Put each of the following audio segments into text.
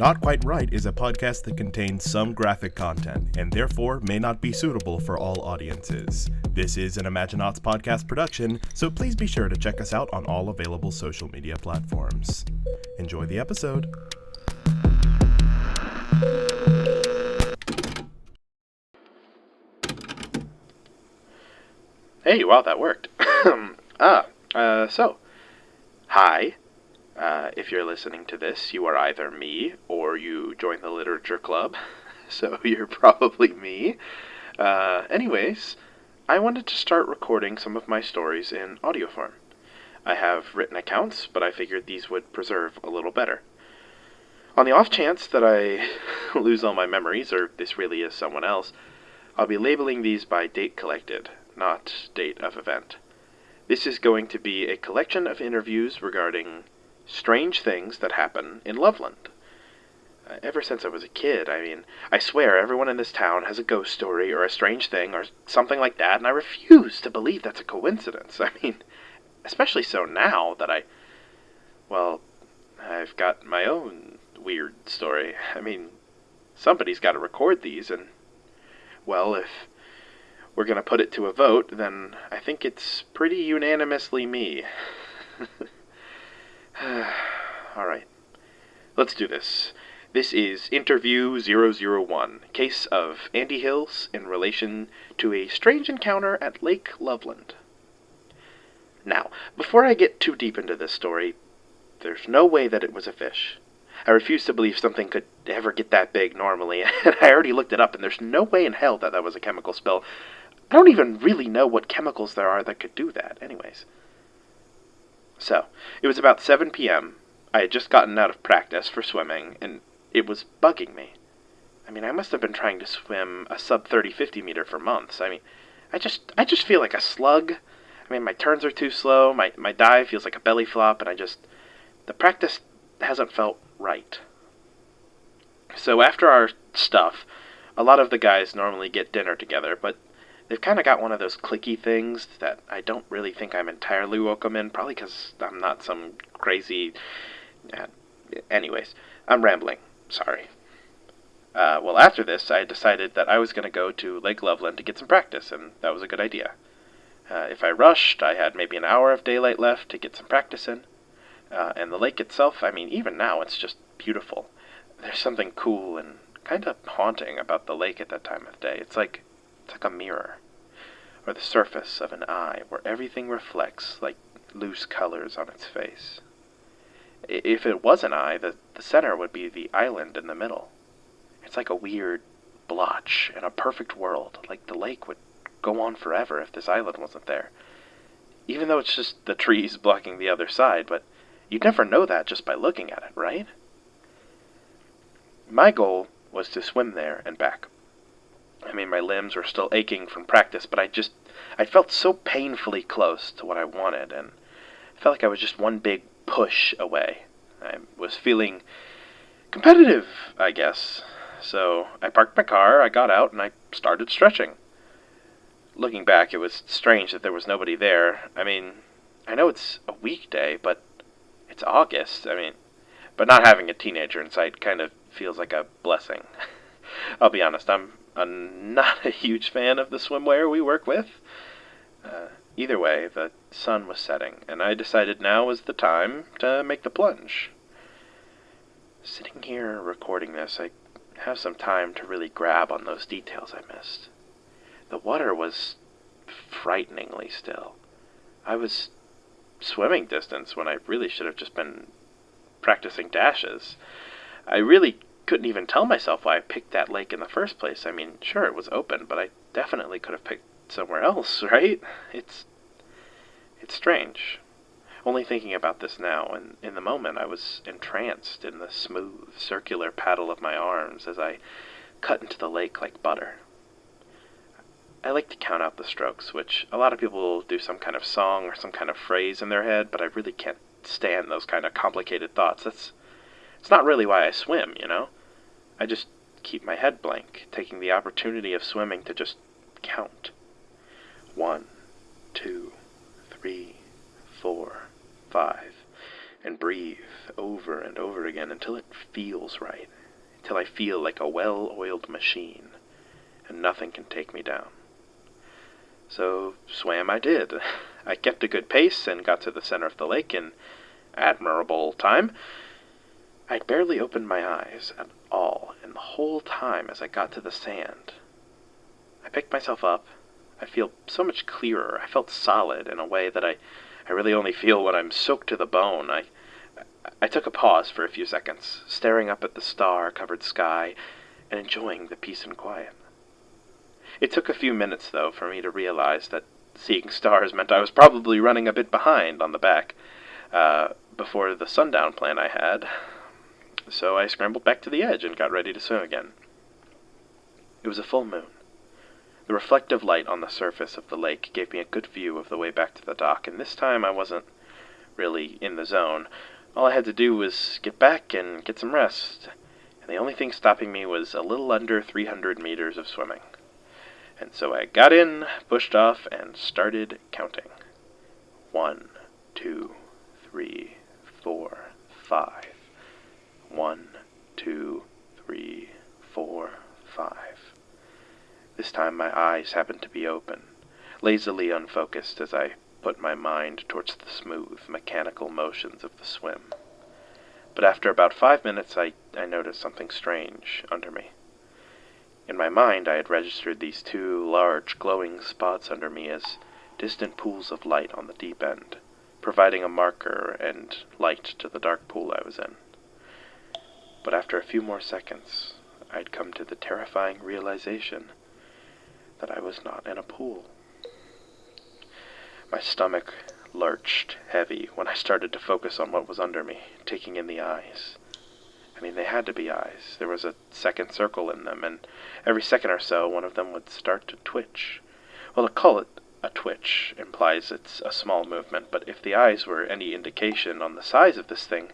Not Quite Right is a podcast that contains some graphic content and therefore may not be suitable for all audiences. This is an Imaginauts podcast production, so please be sure to check us out on all available social media platforms. Enjoy the episode. Hey, wow, that worked. Hi. If you're listening to this, you are either me or you joined the literature club, so you're probably me. Anyways, I wanted to start recording some of my stories in audio form. I have written accounts, but I figured these would preserve a little better. On the off chance that I lose all my memories, or this really is someone else, I'll be labeling these by date collected, not date of event. This is going to be a collection of interviews regarding strange things that happen in Loveland. Ever since I was a kid, I swear everyone in this town has a ghost story or a strange thing or something like that, and I refuse to believe that's a coincidence. Especially so now that I've got my own weird story. Somebody's got to record these, and, if we're going to put it to a vote, then I think it's pretty unanimously me. Alright, let's do this. This is Interview 001, Case of Andy Hills in relation to a strange encounter at Lake Loveland. Now, before I get too deep into this story, there's no way that it was a fish. I refuse to believe something could ever get that big normally, and I already looked it up, and there's no way in hell that was a chemical spill. I don't even really know what chemicals there are that could do that, anyways. So, it was about 7 p.m. I had just gotten out of practice for swimming, and it was bugging me. I must have been trying to swim a sub-30, 50 meter for months. I just feel like a slug. My turns are too slow, my dive feels like a belly flop, and the practice hasn't felt right. So after our stuff, a lot of the guys normally get dinner together, but they've kind of got one of those cliquey things that I don't really think I'm entirely welcome in, probably because I'm not some crazy... Anyways, I'm rambling. Sorry. After this, I decided that I was going to go to Lake Loveland to get some practice, and that was a good idea. If I rushed, I had maybe an hour of daylight left to get some practice in. And the lake itself, even now, it's just beautiful. There's something cool and kind of haunting about the lake at that time of day. It's like a mirror, or the surface of an eye, where everything reflects like loose colors on its face. If it was an eye, the center would be the island in the middle. It's like a weird blotch in a perfect world, like the lake would go on forever if this island wasn't there. Even though it's just the trees blocking the other side, but you'd never know that just by looking at it, right? My goal was to swim there and back. My limbs were still aching from practice, but I felt so painfully close to what I wanted, and I felt like I was just one big push away. I was feeling competitive, I guess. So I parked my car, I got out, and I started stretching. Looking back, it was strange that there was nobody there. I know it's a weekday, but it's August. But not having a teenager in sight kind of feels like a blessing. I'll be honest, I'm not a huge fan of the swimwear we work with. Either way, the sun was setting, and I decided now was the time to make the plunge. Sitting here recording this, I have some time to really grab on those details I missed. The water was frighteningly still. I was swimming distance when I really should have just been practicing dashes. I really couldn't even tell myself why I picked that lake in the first place. Sure, it was open, but I definitely could have picked somewhere else, right? It's strange. Only thinking about this now, and in the moment I was entranced in the smooth, circular paddle of my arms as I cut into the lake like butter. I like to count out the strokes, which a lot of people do some kind of song or some kind of phrase in their head, but I really can't stand those kind of complicated thoughts. It's not really why I swim, I just keep my head blank, taking the opportunity of swimming to just count. 1, 2, 3, 4, 5, and breathe over and over again. again until it feels right, until I feel like a well-oiled machine, and nothing can take me down. So swam I did. I kept a good pace and got to the center of the lake in admirable time. I'd barely opened my eyes at all, and the whole time as I got to the sand, I picked myself up. I feel so much clearer. I felt solid in a way that I really only feel when I'm soaked to the bone. I took a pause for a few seconds, staring up at the star-covered sky and enjoying the peace and quiet. It took a few minutes, though, for me to realize that seeing stars meant I was probably running a bit behind on the back before the sundown plan I had. So I scrambled back to the edge and got ready to swim again. It was a full moon. The reflective light on the surface of the lake gave me a good view of the way back to the dock, and this time I wasn't really in the zone. All I had to do was get back and get some rest, and the only thing stopping me was a little under 300 meters of swimming. And so I got in, pushed off, and started counting. 1, 2, 3, 4, 5. 1, 2, 3, 4, 5. This time my eyes happened to be open, lazily unfocused as I put my mind towards the smooth, mechanical motions of the swim. But after about 5 minutes I noticed something strange under me. In my mind I had registered these two large glowing spots under me as distant pools of light on the deep end, providing a marker and light to the dark pool I was in. But after a few more seconds, I'd come to the terrifying realization that I was not in a pool. My stomach lurched heavy when I started to focus on what was under me, taking in the eyes. I mean, they had to be eyes. There was a second circle in them, and every second or so one of them would start to twitch. Well, to call it a twitch implies it's a small movement, but if the eyes were any indication on the size of this thing,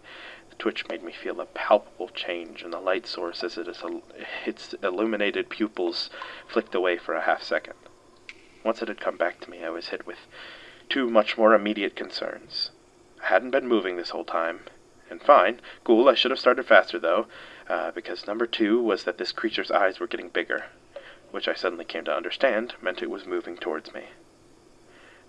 the twitch made me feel a palpable change in the light source as its illuminated pupils flicked away for a half second. Once it had come back to me, I was hit with two much more immediate concerns. I hadn't been moving this whole time. And fine, cool, I should have started faster, though, because number 2 was that this creature's eyes were getting bigger, which I suddenly came to understand meant it was moving towards me.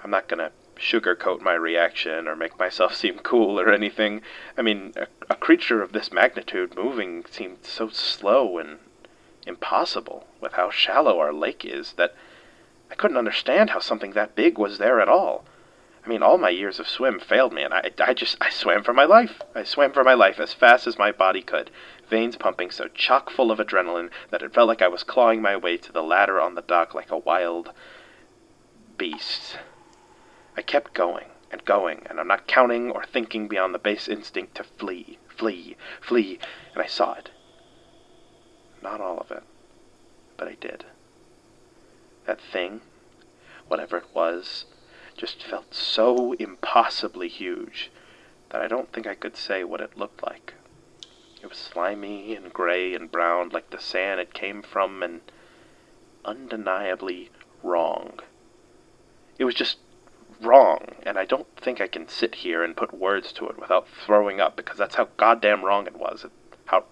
I'm not gonna sugarcoat my reaction or make myself seem cool or anything. I mean, a creature of this magnitude moving seemed so slow and impossible with how shallow our lake is that I couldn't understand how something that big was there at all. I mean, all my years of swim failed me, and I swam for my life. I swam for my life as fast as my body could, veins pumping so chock full of adrenaline that it felt like I was clawing my way to the ladder on the dock like a wild beast. I kept going, and I'm not counting or thinking beyond the base instinct to flee, and I saw it. Not all of it, but I did. That thing, whatever it was, just felt so impossibly huge that I don't think I could say what it looked like. It was slimy and gray and brown like the sand it came from, and undeniably wrong. It was just wrong, and I don't think I can sit here and put words to it without throwing up, because that's how goddamn wrong it was. How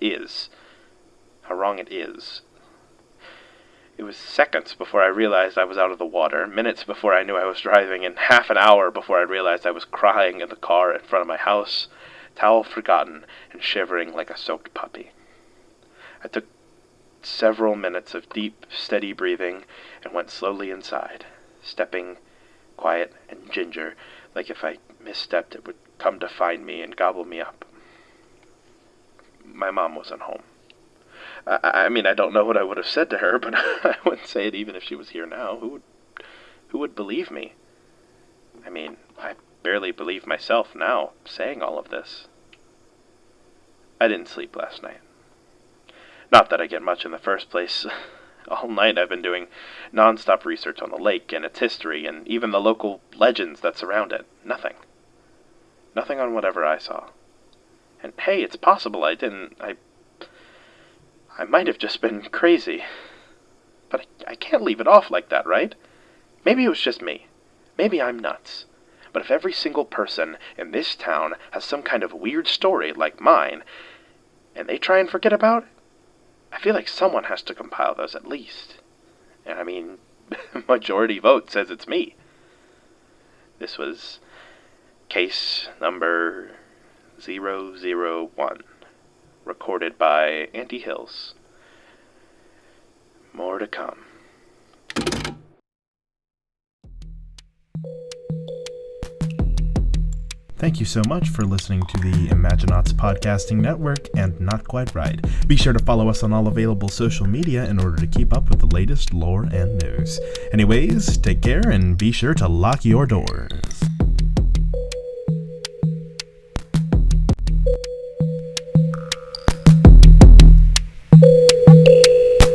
wrong it is. It was seconds before I realized I was out of the water, minutes before I knew I was driving, and half an hour before I realized I was crying in the car in front of my house, towel forgotten and shivering like a soaked puppy. I took several minutes of deep, steady breathing and went slowly inside, stepping quiet and ginger, like if I misstepped it would come to find me and gobble me up. My mom wasn't home. I mean, I don't know what I would have said to her, but I wouldn't say it even if she was here now. Who would believe me? I mean, I barely believe myself now, saying all of this. I didn't sleep last night. Not that I get much in the first place. All night I've been doing non-stop research on the lake and its history and even the local legends that surround it. Nothing. Nothing on whatever I saw. And hey, it's possible I might have just been crazy. But I can't leave it off like that, right? Maybe it was just me. Maybe I'm nuts. But if every single person in this town has some kind of weird story like mine, and they try and forget about it, I feel like someone has to compile those at least. And I mean, majority vote says it's me. This was case number 001, recorded by Andy Hills. More to come. Thank you so much for listening to the Imaginauts Podcasting Network and Not Quite Right. Be sure to follow us on all available social media in order to keep up with the latest lore and news. Anyways, take care and be sure to lock your doors.